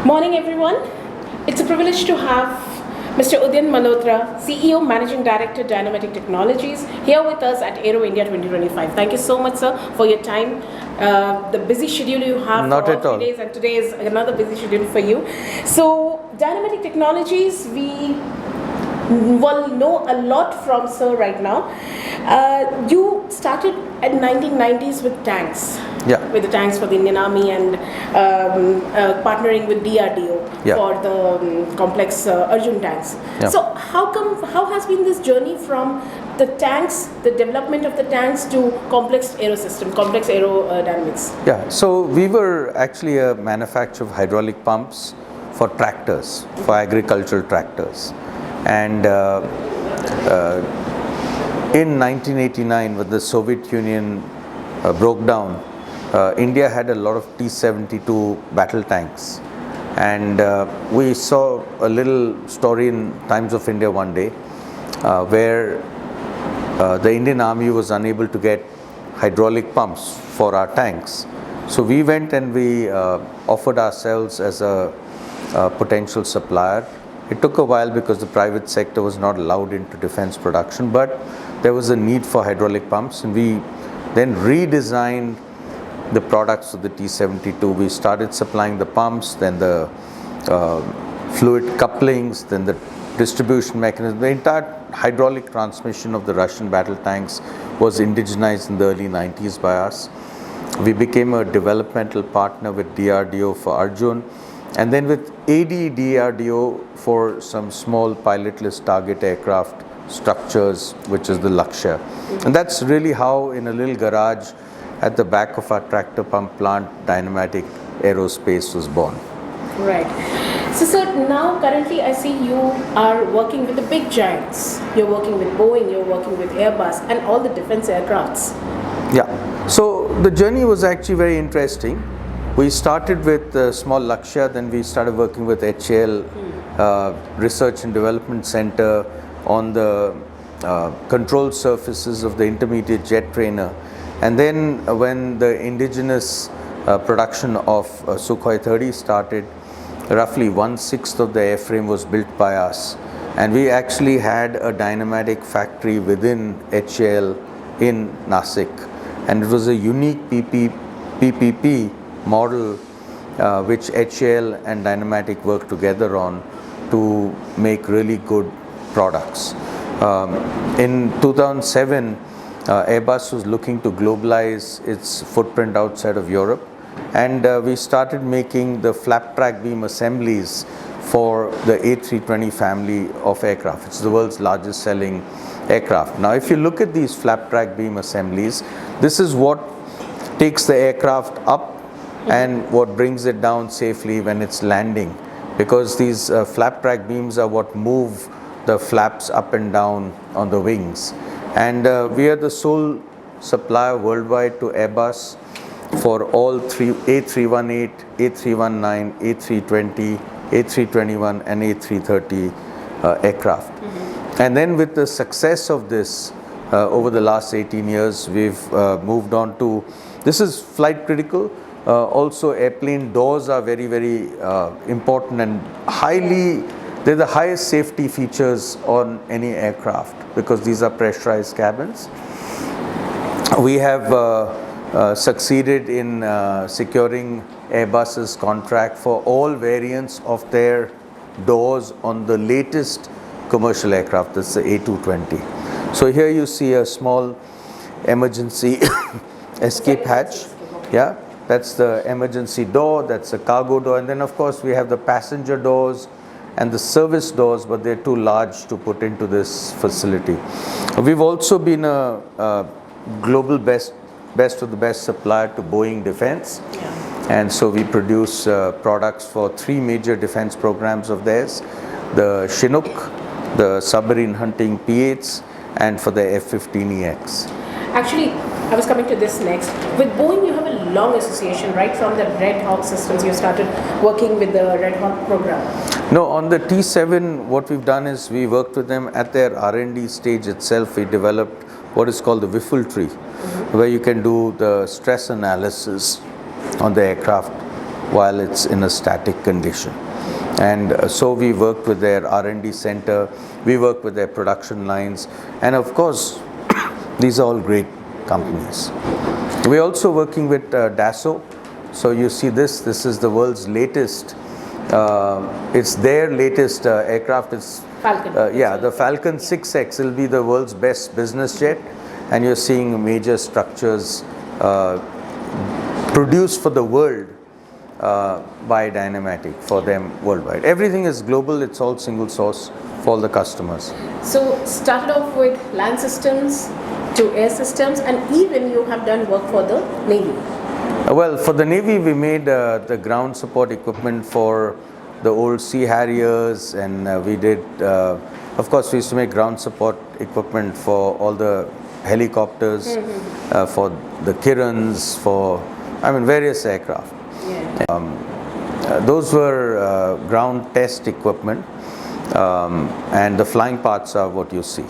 Morning, everyone. It's a privilege to have Mr. Udayant Malhoutra, CEO, Managing Director, Dynamatics Technologies, here with us at Aero India 2025. Thank you so much, sir, for your time. The busy schedule you have Not for at all all. 3 days, and today is another busy schedule for you. So, Dynamatics Technologies, we will know a lot from sir right now. You started in 1990s with tanks. Yeah. With the tanks for the Indian Army and partnering with DRDO Yeah. for the complex Arjun tanks. Yeah. So how has been this journey from the tanks, the development of the tanks to complex aero system, complex aerodynamics? Yeah, so we were actually a manufacturer of hydraulic pumps for tractors, for agricultural tractors. And in 1989, when the Soviet Union broke down, India had a lot of T-72 battle tanks. And we saw a little story in Times of India one day where the Indian Army was unable to get hydraulic pumps for our tanks. So we went and we offered ourselves as a potential supplier. It took a while because the private sector was not allowed into defense production, but there was a need for hydraulic pumps, and we then redesigned the products of the T-72. We started supplying the pumps, then the fluid couplings, then the distribution mechanism. The entire hydraulic transmission of the Russian battle tanks was indigenized in the early 90s by us. We became a developmental partner with DRDO for Arjun, and then with DRDO for some small pilotless target aircraft structures, which is the Lakshya. And that's really how, in a little garage at the back of our tractor pump plant, Dynamatic Aerospace was born. Right. So, sir, now currently I see you are working with the big giants. You're working with Boeing, you're working with Airbus, and all the defense aircrafts. Yeah. So the journey was actually very interesting. We started with a small Lakshya, then we started working with HAL, Research and Development Center, on the control surfaces of the intermediate jet trainer. And then when the indigenous production of Sukhoi 30 started, roughly 1/6 of the airframe was built by us. And we actually had a Dynamatic factory within HAL in Nasik. And it was a unique PPP model which HAL and Dynamatic worked together on to make really good products. In 2007, Airbus was looking to globalize its footprint outside of Europe, and we started making the flap track beam assemblies for the A320 family of aircraft. It's the world's largest selling aircraft. Now, if you look at these flap track beam assemblies, this is what takes the aircraft up and what brings it down safely when it's landing, because these flap track beams are what move the flaps up and down on the wings. And we are the sole supplier worldwide to Airbus for all three A318, A319, A320, A321 and A330 aircraft. And then with the success of this over the last 18 years, we've moved on to, this is flight critical. Also, airplane doors are very, very important and they're the highest safety features on any aircraft because these are pressurized cabins. We have succeeded in securing Airbus's contract for all variants of their doors on the latest commercial aircraft, that's the A220. So here you see a small emergency escape hatch. Yeah, that's the emergency door, that's a cargo door, and then of course we have the passenger doors and the service doors, but they're too large to put into this facility. We've also been a global best of the best supplier to Boeing Defense. Yeah. And so we produce products for 3 major defense programs of theirs, the Chinook, the submarine hunting P-8s, and for the F-15EX. Actually, I was coming to this next. With Boeing, you have a long association, right? From the Red Hawk systems, you started working with the Red Hawk program. No, on the T7, what we've done is we worked with them at their R&D stage itself. We developed what is called the Wiffle tree, where you can do the stress analysis on the aircraft while it's in a static condition. And so we worked with their R&D center, we worked with their production lines, and of course, these are all great companies. We're also working with Dassault. So you see this is the world's latest, it's their latest aircraft. It's Falcon. the Falcon 6X will be the world's best business jet, and you're seeing major structures produced for the world by Dynamatic for them worldwide. Everything is global, it's all single source for all the customers. So started off with land systems to air systems, and even you have done work for the Navy. Well, for the Navy, we made the ground support equipment for the old Sea Harriers, and we did, of course, we used to make ground support equipment for all the helicopters, for the Kirans, for, various aircraft. Yeah. Those were ground test equipment, and the flying parts are what you see.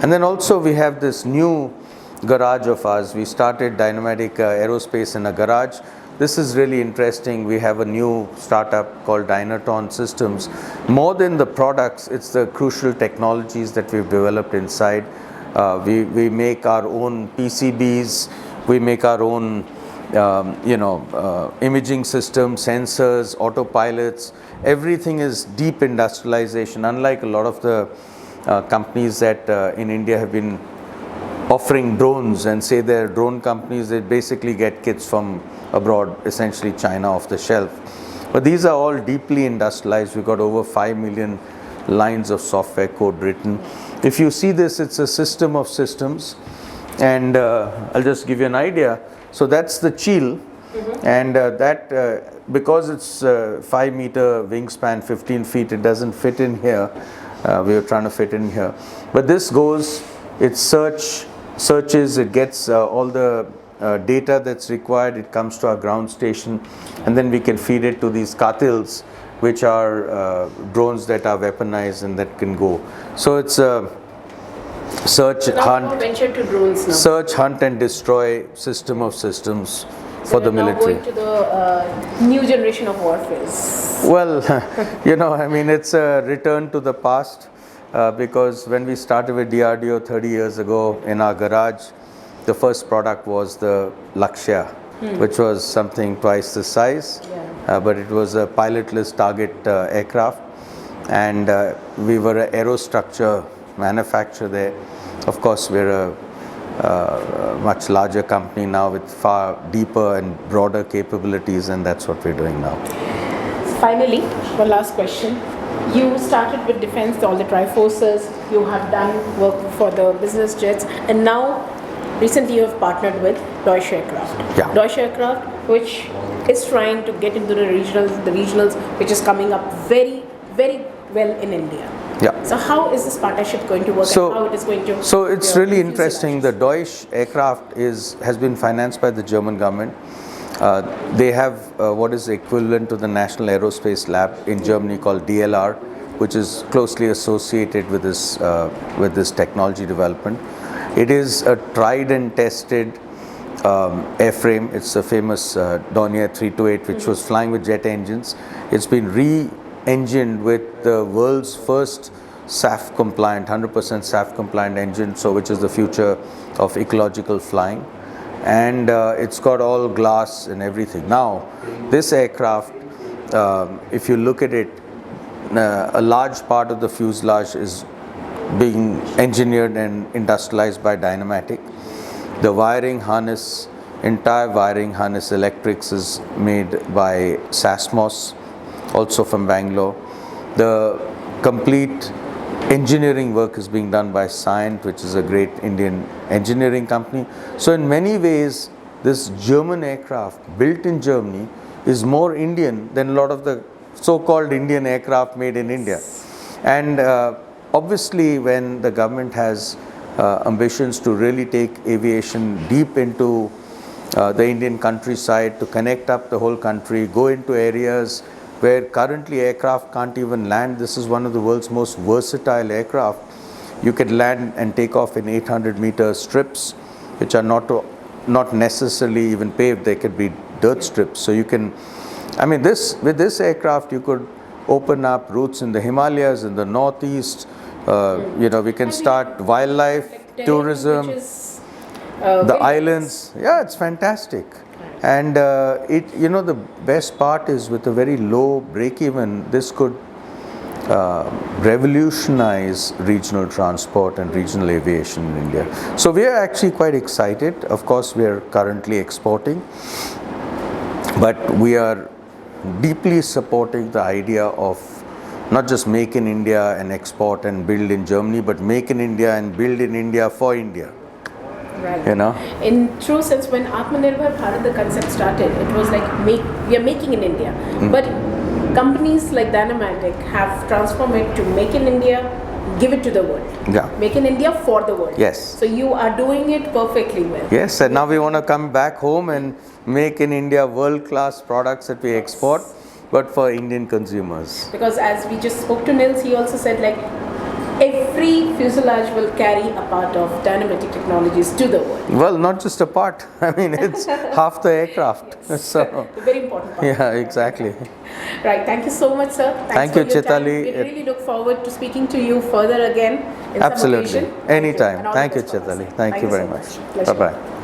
And then also we have this new garage of ours. We started Dynamatic Aerospace in a garage. This is really interesting. We have a new startup called Dynatron Systems. More than the products, it's the crucial technologies that we've developed inside. We make our own PCBs, we make our own imaging systems, sensors, autopilots. Everything is deep industrialization, unlike a lot of the companies that in India have been offering drones and say they're drone companies. They basically get kits from abroad, essentially China, off the shelf. But these are all deeply industrialized. We've got over 5 million lines of software code written. If you see this, it's a system of systems, and I'll just give you an idea. So that's the Cheel, and that because it's 5 meter wingspan, 15 feet, it doesn't fit in here. We were trying to fit in here, but this goes, it searches, it gets all the data that's required. It comes to our ground station, and then we can feed it to these Katils, which are drones that are weaponized and that can go. So it's a search, hunt, venture to drones now. Search, hunt, and destroy system of systems for the military. Now going to the new generation of warfare. Well, it's a return to the past, because when we started with DRDO 30 years ago in our garage, the first product was the Lakshya, which was something twice the size, but it was a pilotless target aircraft, and we were an aerostructure manufacturer there. Of course, we're a much larger company now with far deeper and broader capabilities, and that's what we're doing now. Finally, one last question. You started with defense, all the Triforces, you have done work for the business jets, and now recently you have partnered with Deutsche Aircraft. Yeah. Deutsche Aircraft, which is trying to get into the regionals, which is coming up very, very well in India. Yeah. So how is this partnership going to work, and how it is going to... So it's really interesting. The Deutsche Aircraft has been financed by the German government. They have what is equivalent to the National Aerospace Lab in Germany called DLR, which is closely associated with this technology development. It is a tried and tested airframe. It's a famous Dornier 328, which was flying with jet engines. It's been re-engined with the world's first SAF compliant, 100% SAF compliant engine, so which is the future of ecological flying. And it's got all glass and everything. Now, this aircraft, if you look at it, a large part of the fuselage is being engineered and industrialized by Dynamatic. The wiring harness, entire wiring harness electrics is made by Sasmos, also from Bangalore. The complete engineering work is being done by Cyient, which is a great Indian engineering company. So in many ways, this German aircraft built in Germany is more Indian than a lot of the so-called Indian aircraft made in India. And obviously, when the government has ambitions to really take aviation deep into the Indian countryside, to connect up the whole country, go into areas where currently aircraft can't even land. This is one of the world's most versatile aircraft. You can land and take off in 800-meter strips, which are not necessarily even paved. They could be dirt strips. So you can I mean, with this aircraft, you could open up routes in the Himalayas, in the northeast. We can start wildlife, Like tourism, which is, the very islands. Yeah, it's fantastic. And the best part is with a very low break-even, this could revolutionize regional transport and regional aviation in India. So we are actually quite excited. Of course, we are currently exporting, but we are deeply supporting the idea of not just make in India and export and build in Germany, but make in India and build in India for India. Right. You know? In true sense, when Atmanirbhar Bharat, the concept started, it was like we are making in India. But companies like Dynamatic have transformed it to make in India, give it to the world. Yeah. Make in India for the world. Yes. So you are doing it perfectly well. Yes, and now we want to come back home and make in India world-class products that we export, but for Indian consumers. Because as we just spoke to Nils, he also said like every fuselage will carry a part of Dynamatic technologies to the world. Well, not just a part. I mean, it's half the aircraft. Yes. So, a very important part. yeah, exactly. Right. Thank you so much, sir. Thank for you, your time. Chaitali. We really look forward to speaking to you further again in some Absolutely. occasion. Anytime. And all Thank the you, best for us. Chaitali. Thank you very so much. Pleasure. Bye-bye.